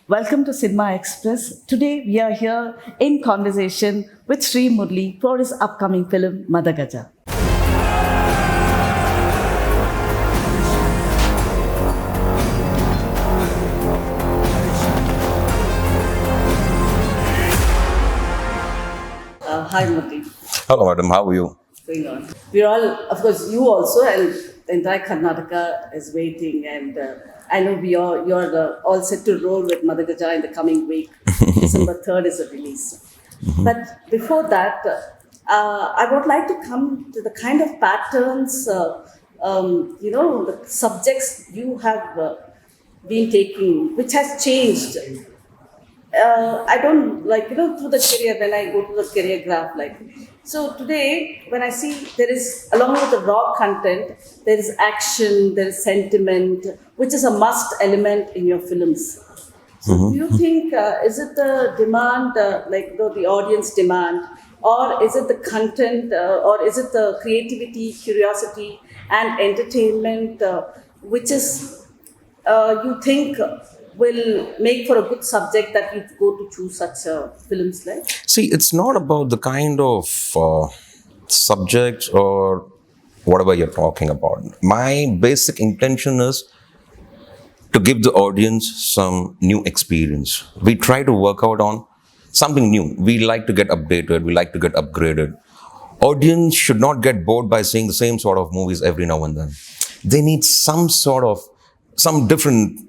Welcome to Cinema Express. Today we are here in conversation with Sriimurali for his upcoming film Madhagaja. Hi Murali. Hello, madam. How are you? Going on. We're all, of course, you also, and the entire Karnataka is waiting. And I know you're all set to roll with Madhagaja in the coming week. December 3rd is the release. But before that, I would like to come to the kind of patterns, the subjects you have been taking, which has changed. I don't through the career, when I go to the career graph, so today when I see there is, along with the raw content, there is action, there is sentiment, which is a must element in your films. So do you think, is it the demand, the audience demand, or is it the content, or is it the creativity, curiosity and entertainment, which is, you think will make for a good subject that you go to choose such films like? See, it's not about the kind of subject or whatever you're talking about. My basic intention is to give the audience some new experience. We try to work out on something new. We like to get updated. We like to get upgraded. Audience should not get bored by seeing the same sort of movies every now and then. They need some different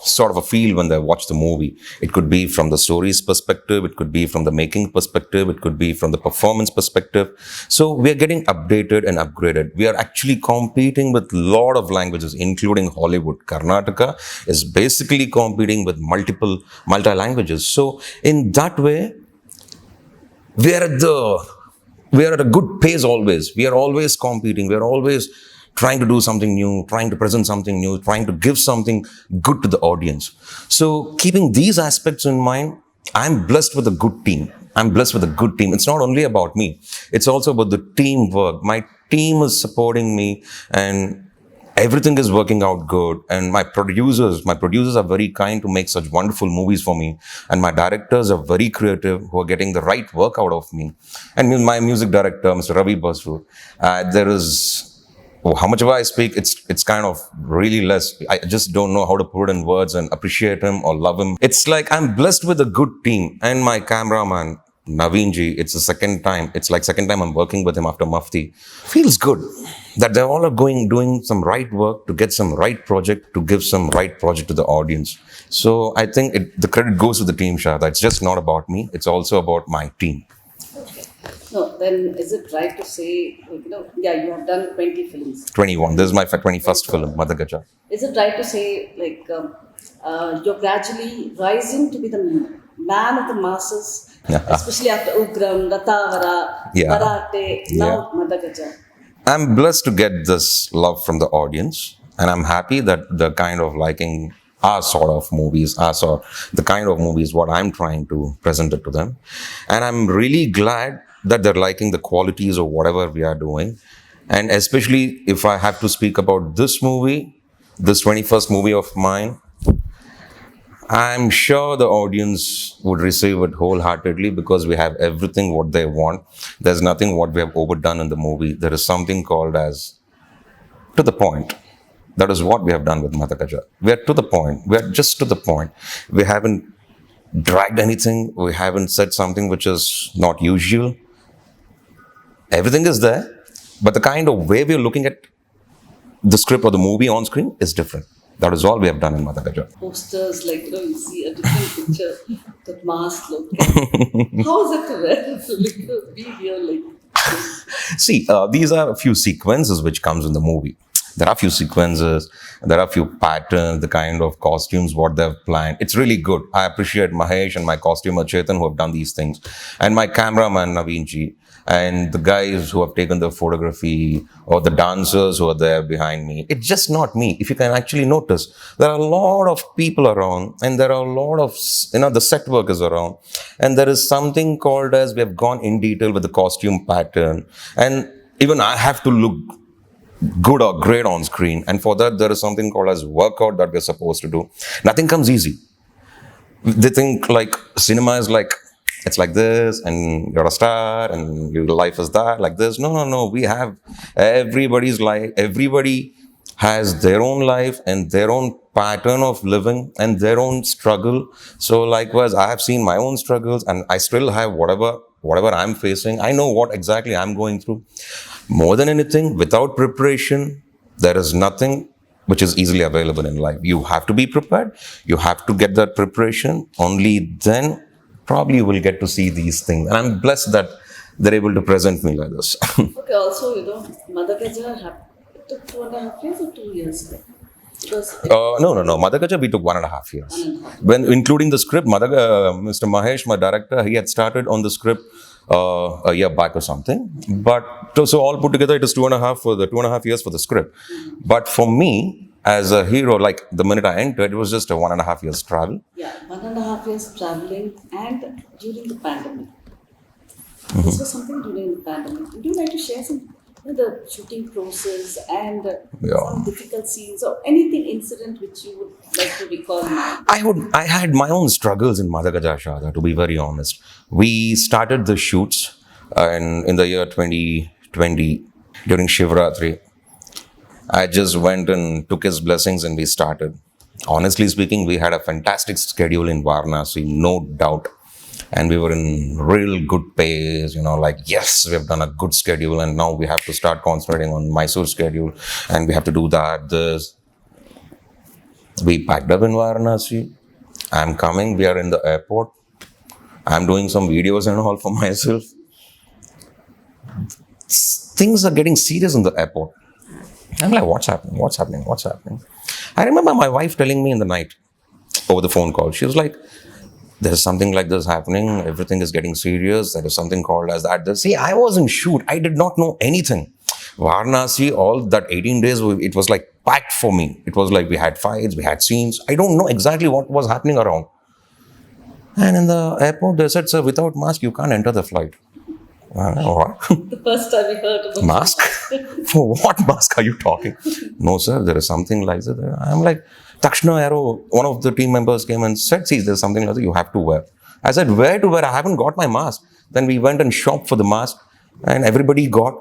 sort of a feel when they watch the movie. It could be from the story's perspective, it could be from the making perspective, it could be from the performance perspective. So we are getting updated and upgraded. We are actually competing with a lot of languages, including Hollywood. Karnataka is basically competing with multi-languages. So in that way, we are at a good pace always. We are always competing. We are always trying to do something new, trying to present something new, trying to give something good to the audience. So keeping these aspects in mind, I'm blessed with a good team. It's not only about me. It's also about the teamwork. My team is supporting me and everything is working out good. And my producers are very kind to make such wonderful movies for me. And my directors are very creative, who are getting the right work out of me. And my music director, Mr. Ravi Basur, how much ever I speak, it's kind of really less. I just don't know how to put it in words and appreciate him or love him. It's like I'm blessed with a good team. And my cameraman, Naveenji, it's the second time I'm working with him after Mufti. Feels good that they all are doing some right work to get some right project, to give some right project to the audience. So I think the credit goes to the team, Sharadhaa. It's just not about me. It's also about my team. No, then is it right to say, you have done 20 films? 21. This is my 21st film, Madhagaja. Is it right to say, you're gradually rising to be the man of the masses, especially after Ugram, Rathavara, Marate, now Madhagaja? I'm blessed to get this love from the audience, and I'm happy that they're kind of liking our sort of movies, the kind of movies what I'm trying to present it to them. And I'm really glad that they're liking the qualities of whatever we are doing. And especially if I have to speak about this movie, this 21st movie of mine, I'm sure the audience would receive it wholeheartedly because we have everything what they want. There's nothing what we have overdone in the movie. There is something called as to the point. That is what we have done with Madhagaja. We are to the point. We are just to the point. We haven't dragged anything. We haven't said something which is not usual. Everything is there, but the kind of way we are looking at the script or the movie on screen is different. That is all we have done in Madhagaja. Posters, you see a different picture, that mask look. How is it to be here See, these are a few sequences which comes in the movie. There are a few sequences, there are a few patterns, the kind of costumes, what they've planned. It's really good. I appreciate Mahesh and my costumer Chetan who have done these things. And my cameraman Naveenji and the guys who have taken the photography or the dancers who are there behind me. It's just not me. If you can actually notice, there are a lot of people around and there are a lot of, the set workers around. And there is something called as we have gone in detail with the costume pattern. And even I have to look good or great on screen, and for that there is something called as workout that we're supposed to do. Nothing comes easy. They think like cinema is like, it's like this and you're a star and your life is that, like this. No, no, no. We have everybody's life. Everybody has their own life and their own pattern of living and their own struggle. So likewise, I have seen my own struggles and I still have whatever I'm facing. I know what exactly I'm going through. More than anything, without preparation, there is nothing which is easily available in life. You have to be prepared. You have to get that preparation. Only then probably you will get to see these things. And I'm blessed that they're able to present me like this. Okay, also, Madhagaja it took 2.5 years or 2 years? Because No. Madhagaja, we took 1.5 years. 1.5 years. When including the script, Mr. Mahesh, my director, he had started on the script a year back or something. But so all put together, it is 2.5 years for the script. But for me, as a hero, like the minute I entered, it was just a 1.5 years travel. Yeah, 1.5 years traveling and during the pandemic. This was something during the pandemic. Would you like to share some the shooting process and some difficult scenes or anything incident which you would like to recall now? I had my own struggles in Madhagaja, Sharadhaa, to be very honest. We started the shoots in the year 2020 during Shivratri. I just went and took his blessings and we started. Honestly speaking, we had a fantastic schedule in Varanasi, no doubt. And we were in real good pace, like, yes, we have done a good schedule and now we have to start concentrating on Mysore schedule and we have to do that, this. We packed up in Varanasi. I'm coming, we are in the airport. I'm doing some videos and all for myself. Things are getting serious in the airport. I'm like, what's happening? I remember my wife telling me in the night over the phone call, she was like, there is something like this happening. Everything is getting serious. There is something called as that. See, I was in shoot. I did not know anything. Varanasi, all that 18 days, it was like packed for me. It was like we had fights, we had scenes. I don't know exactly what was happening around. And in the airport, they said, sir, without mask, you can't enter the flight. What? The first time we heard about mask? For what mask are you talking? No, sir, there is something like that. I'm like, Takshna Arrow, one of the team members came and said, see, there's something like that you have to wear. I said, where to wear? I haven't got my mask. Then we went and shopped for the mask and everybody got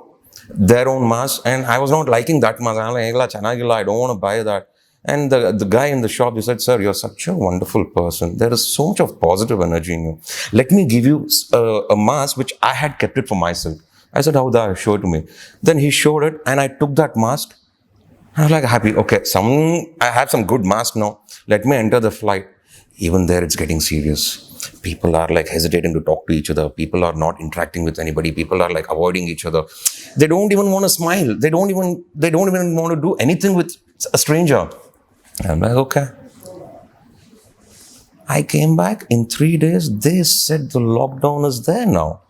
their own mask. And I was not liking that mask. I'm like, I don't want to buy that. And the guy in the shop, he said, sir, you're such a wonderful person. There is so much of positive energy in you. Let me give you a mask, which I had kept it for myself. I said, how da? Show it to me. Then he showed it and I took that mask. I was like, happy. Okay, I have some good mask now. Let me enter the flight. Even there, it's getting serious. People are like hesitating to talk to each other. People are not interacting with anybody. People are like avoiding each other. They don't even want to smile. They don't even want to do anything with a stranger. I'm like, okay. I came back in 3 days. They said the lockdown is there now.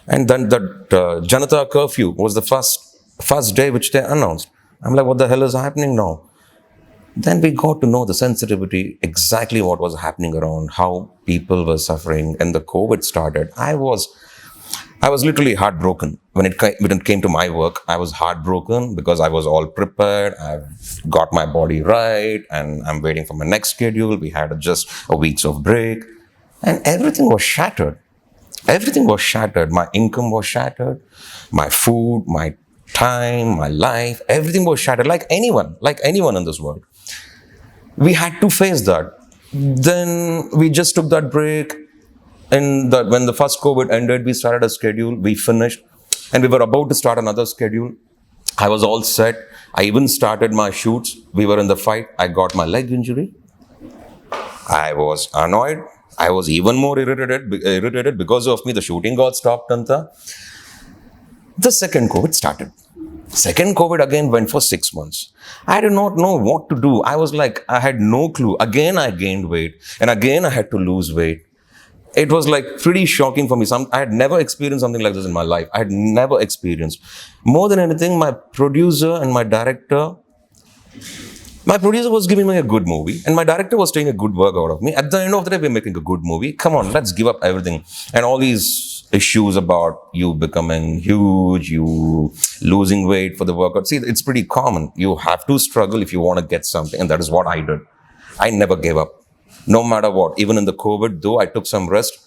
And then that Janata curfew was the first day which they announced. I'm like, what the hell is happening now? Then we got to know the sensitivity, exactly what was happening around, how people were suffering. And the COVID started. I was literally heartbroken. When it came to my work, I was heartbroken because I was all prepared. I've got my body right and I'm waiting for my next schedule. We had just a week's of break and everything was shattered. Everything was shattered. My income was shattered. My food, my time, my life, everything was shattered like anyone in this world. We had to face that. Then we just took that break. And when the first COVID ended, we started a schedule, we finished, and we were about to start another schedule. I was all set. I even started my shoots. We were in the fight. I got my leg injury. I was annoyed. I was even more irritated because of me. The shooting got stopped. The second COVID started. Second COVID again went for 6 months. I did not know what to do. I was like, I had no clue. Again, I gained weight. And again, I had to lose weight. It was like pretty shocking for me. I had never experienced something like this in my life. I had never experienced. More than anything, my producer and my director was giving me a good movie and my director was taking a good work out of me. At the end of the day, we're making a good movie. Come on, let's give up everything. And all these issues about you becoming huge, you losing weight for the workout. See, it's pretty common. You have to struggle if you want to get something. And that is what I did. I never gave up. No matter what, even in the COVID, though I took some rest,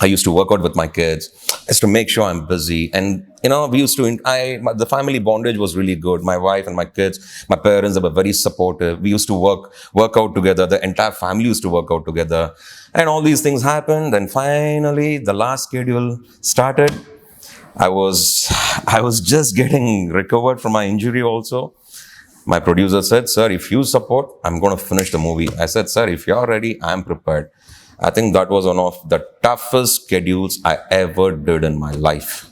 I used to work out with my kids just to make sure I'm busy. And, we used to, the family bondage was really good. My wife and my kids, my parents, they were very supportive. We used to work out together. The entire family used to work out together. And all these things happened. And finally, the last schedule started. I was, I was just getting recovered from my injury also. My producer said, "Sir, if you support, I'm going to finish the movie." I said, "Sir, if you're ready, I'm prepared." I think that was one of the toughest schedules I ever did in my life.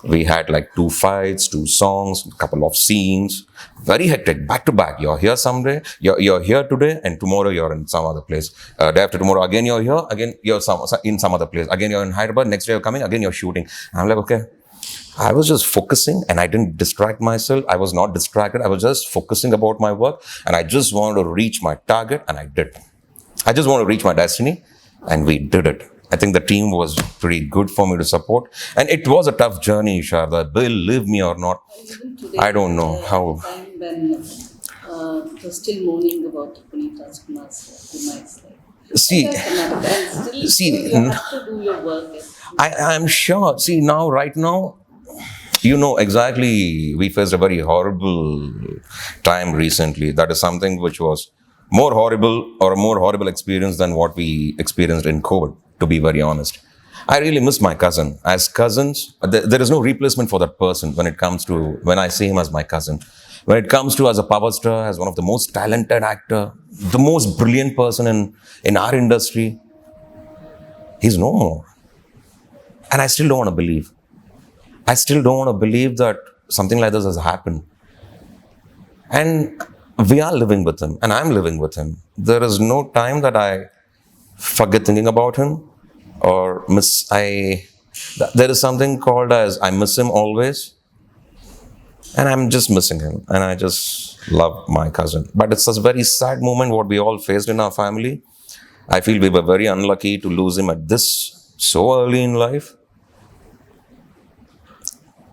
We had like 2 fights, 2 songs, a couple of scenes, very hectic, back to back. You're here someday, you're here today, and tomorrow you're in some other place. Day after tomorrow, again you're here, again you're in some other place. Again you're in Hyderabad, next day you're coming, again you're shooting. I'm like, okay. I was just focusing and I didn't distract myself. I was not distracted. I was just focusing about my work and I just wanted to reach my target and I did. I just want to reach my destiny and we did it. I think the team was pretty good for me to support. And it was a tough journey, Sharda. Believe me or not, Even today, I don't know the how. time when you're still mourning about Puneet Rajkumar's demise, like, See, and still see, you have to do your work. I'm sure. See, right now, exactly, we faced a very horrible time recently. That is something which was more horrible or a more horrible experience than what we experienced in COVID, to be very honest. I really miss my cousin. As cousins, there is no replacement for that person when I see him as my cousin. When it comes to as a power star, as one of the most talented actor, the most brilliant person in our industry, he's no more. And I still don't want to believe. I still don't want to believe that something like this has happened. And we are living with him, and I'm living with him. There is no time that I forget thinking about him or miss. There is something called as I miss him always, and I'm just missing him. And I just love my cousin. But it's a very sad moment what we all faced in our family. I feel we were very unlucky to lose him at this so early in life.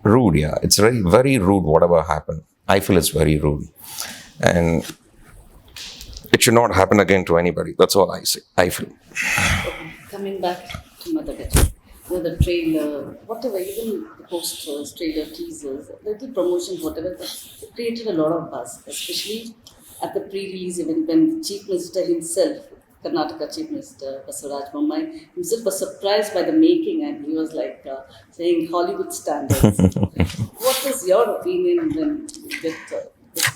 Rude, yeah. It's very, very rude, whatever happened. I feel it's very rude. And it should not happen again to anybody. That's all I say. I feel. Coming back to Madhagaja, the trailer, whatever, even the posters, trailer, teasers, little promotions, whatever, it created a lot of buzz, especially at the pre-release event when the Chief Minister himself, Karnataka Chief Minister Basuraj Bommai himself was surprised by the making and he was like saying Hollywood standards. What is your opinion when you get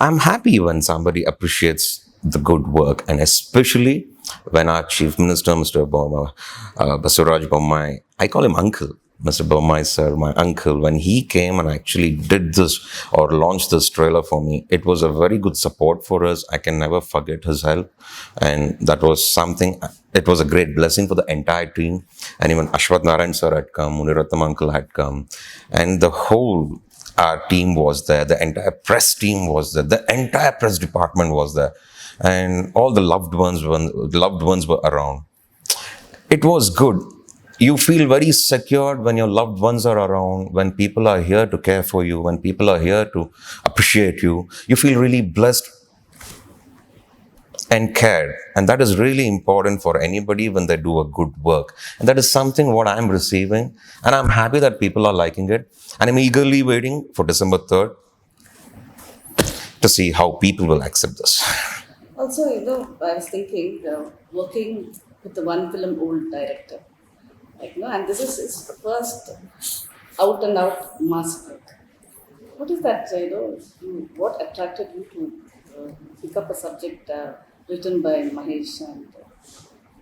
I'm happy when somebody appreciates the good work, and especially when our Chief Minister, Mr. Basuraj Bommai, I call him Uncle, Mr. Bommai, sir, my uncle, when he came and actually did this or launched this trailer for me, it was a very good support for us. I can never forget his help. And that was something, it was a great blessing for the entire team. And even Ashwath Narayan sir had come, Muniratham uncle had come, and the whole our team was there, the entire press team was there, the entire press department was there, and all the loved ones were around. It was good. You feel very secure when your loved ones are around, when people are here to care for you, when people are here to appreciate you. You feel really blessed and cared. And that is really important for anybody when they do a good work. And that is something what I'm receiving. And I'm happy that people are liking it. And I'm eagerly waiting for December 3rd to see how people will accept this. Also, I was thinking, working with the one film old director, like, and this is his first out and out mass work. What is that, what attracted you to pick up a subject written by Mahesh? And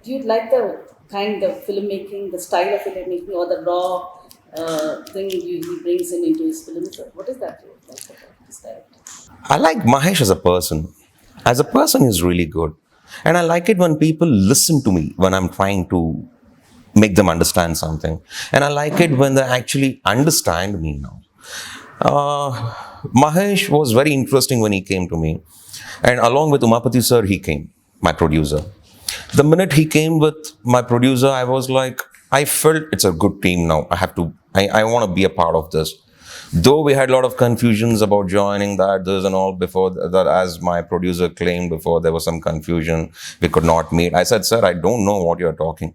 do you like the kind of filmmaking, the style of filmmaking, or the raw thing he brings into his films? What is that you like about this director? I like Mahesh as a person. As a person, he's really good. And I like it when people listen to me when I'm trying to make them understand something. And I like it when they actually understand me now. Mahesh was very interesting when he came to me. And along with Umapati sir, he came, my producer. The minute he came with my producer, I was like, I felt it's a good team now. I want to be a part of this. Though we had a lot of confusions about joining that, this and all before that, as my producer claimed before, there was some confusion. We could not meet. I said, sir, I don't know what you're talking.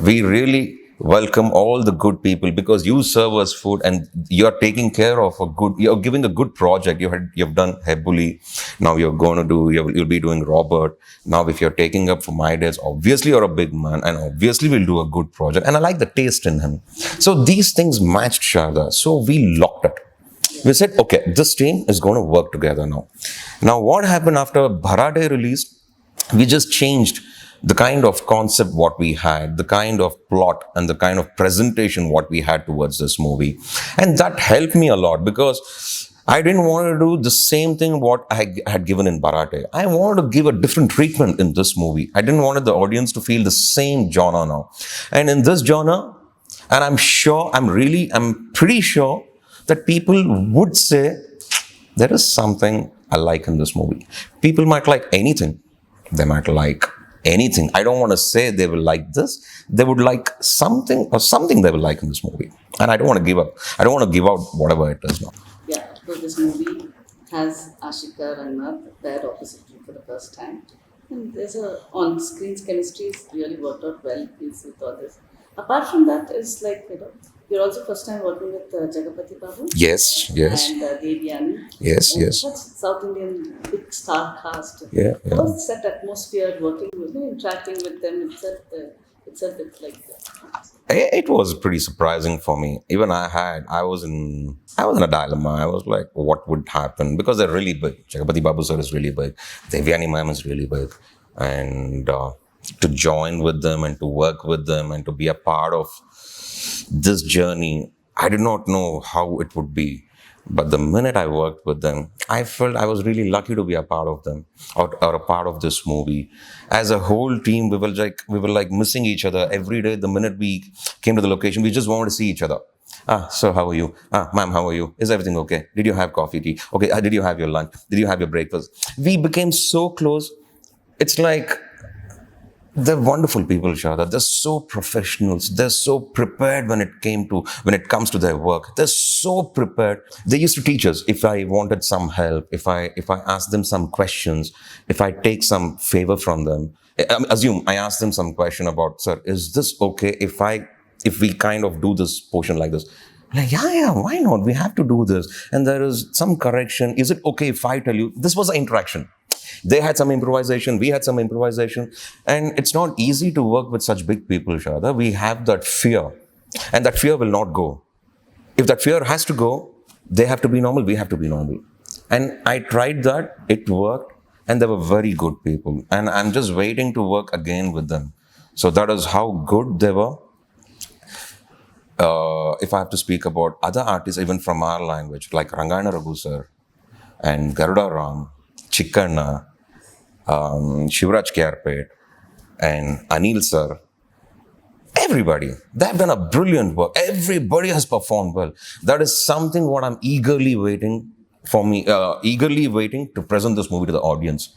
We really welcome all the good people because you serve us food and you're taking care of you're giving a good project. You've done Hebuli. Now you're going to you'll be doing Robert. Now, if you're taking up for My Days, obviously you're a big man and obviously we'll do a good project. And I like the taste in him. So these things matched Sharadhaa. So we locked it. We said, okay, this team is going to work together now. Now, what happened after Bharade released? We just changed the kind of concept what we had, the kind of plot and the kind of presentation what we had towards this movie. And that helped me a lot because I didn't want to do the same thing what I had given in Bharate. I wanted to give a different treatment in this movie. I didn't want the audience to feel the same genre now. And in this genre, and I'm pretty sure that people would say, there is something I like in this movie. People might like anything. They might like anything. I don't want to say they will like this. They would like something or something they will like in this movie. And I don't want to give up. I don't want to give out whatever it is now. Yeah, so this movie has Ashika Ranganath there opposite you for the first time. And there's on-screen chemistry is really worked out well with all this. Apart from that, is like, you're also first time working with Jagapati Babu. Yes, yes. And Devyani. Yes, and yes. Such South Indian big star cast. Yeah, yeah. How was that atmosphere working with interacting with them itself? It's like It was pretty surprising for me. Even I was in a dilemma. I was like, what would happen? Because they're really big. Jagapati Babu sir is really big. Devyani ma'am is really big. And to join with them and to work with them and to be a part of this journey, I did not know how it would be. But the minute I worked with them, I felt I was really lucky to be a part of them or a part of this movie. As a whole team, we were like missing each other every day. The minute we came to the location, we just wanted to see each other. So how are you? Ma'am, how are you? Is everything okay? Did you have coffee, tea? Okay, did you have your lunch? Did you have your breakfast? We became so close. It's like they're wonderful people, Sharadhaa. They're so professionals. They're so prepared when it comes to their work. They're so prepared. They used to teach us if I wanted some help, if I asked them some questions, if I take some favor from them. Assume I asked them some question about, sir, is this okay if we kind of do this portion like this? Like, yeah, why not? We have to do this. And there is some correction. Is it okay if I tell you? This was an interaction. They had some improvisation, we had some improvisation. And it's not easy to work with such big people, Sharadhaa. We have that fear. And that fear will not go. If that fear has to go, they have to be normal, we have to be normal. And I tried that, it worked, and they were very good people. And I'm just waiting to work again with them. So that is how good they were. If I have to speak about other artists, even from our language, like Rangayana Raghu sir and Garuda Ram, Chikkanna, Shivraj Kyarpet, and Anil sir, everybody, they've done a brilliant work. Everybody has performed well. That is something what I'm eagerly waiting to present this movie to the audience.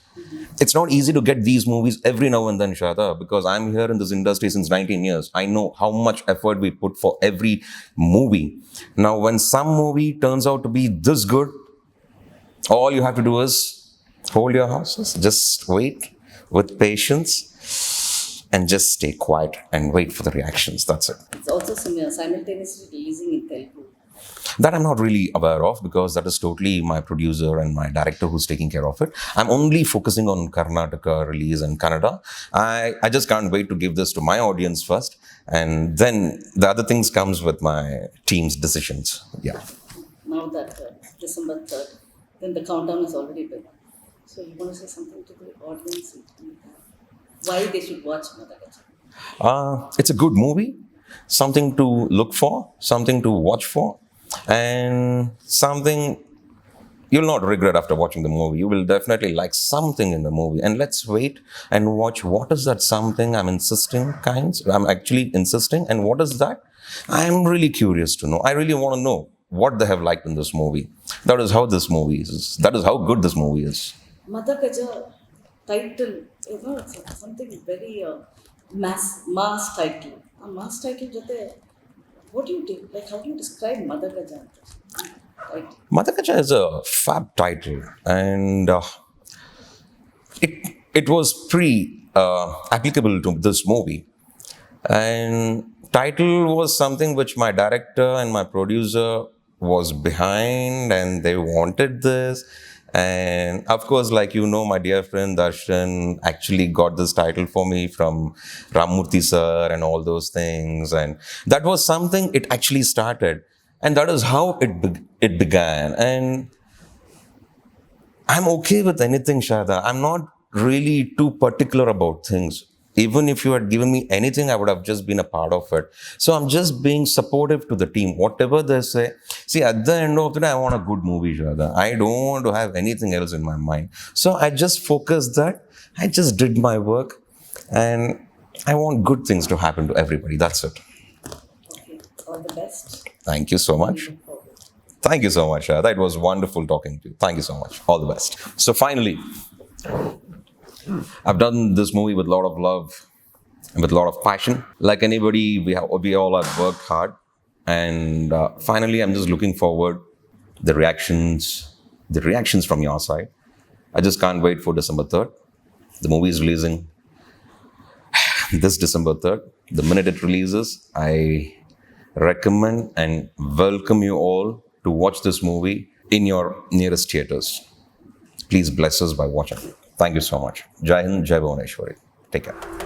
It's not easy to get these movies every now and then, Sharadhaa, because I'm here in this industry since 19 years. I know how much effort we put for every movie. Now, when some movie turns out to be this good, all you have to do is hold your horses, just wait with patience and just stay quiet and wait for the reactions. That's it. It's also simultaneously releasing in Telugu. That I'm not really aware of because that is totally my producer and my director who's taking care of it. I'm only focusing on Karnataka release and Kannada. I just can't wait to give this to my audience first, and then the other things comes with my team's decisions. Yeah. Now that December 3rd, then the countdown has already begun. So you want to say something to the audience? Why they should watch Madhagaja? It's a good movie, something to look for, something to watch for, and something you'll not regret after watching the movie. You will definitely like something in the movie. And let's wait and watch what is that something I'm actually insisting. And what is that? I'm really curious to know. I really want to know what they have liked in this movie. That is how this movie is. That is how good this movie is. Madhagaja title, it's something very mass title. A mass title, what do you do? Like, how do you describe Madhagaja? Right. Madhagaja is a fab title, and it was applicable to this movie. And title was something which my director and my producer was behind, and they wanted this. And of course, like my dear friend Darshan actually got this title for me from Ramurthy sir and all those things. And that was something it actually started. And that is how it began. And I'm okay with anything, Shada. I'm not really too particular about things. Even if you had given me anything, I would have just been a part of it. So I'm just being supportive to the team. Whatever they say. See, at the end of the day, I want a good movie, Shada. I don't want to have anything else in my mind. So I just focused that. I just did my work. And I want good things to happen to everybody. That's it. Okay. All the best. Thank you so much. Looking forward. Thank you so much. That was wonderful talking to you. Thank you so much. All the best. So finally, I've done this movie with a lot of love and with a lot of passion. Like anybody, we all have worked hard. And finally, I'm just looking forward the reactions from your side. I just can't wait for December 3rd. The movie is releasing this December 3rd. The minute it releases, I recommend and welcome you all to watch this movie in your nearest theaters. Please bless us by watching. Thank you so much. Jai Hind, Jai Bhuvaneshwari. Take care.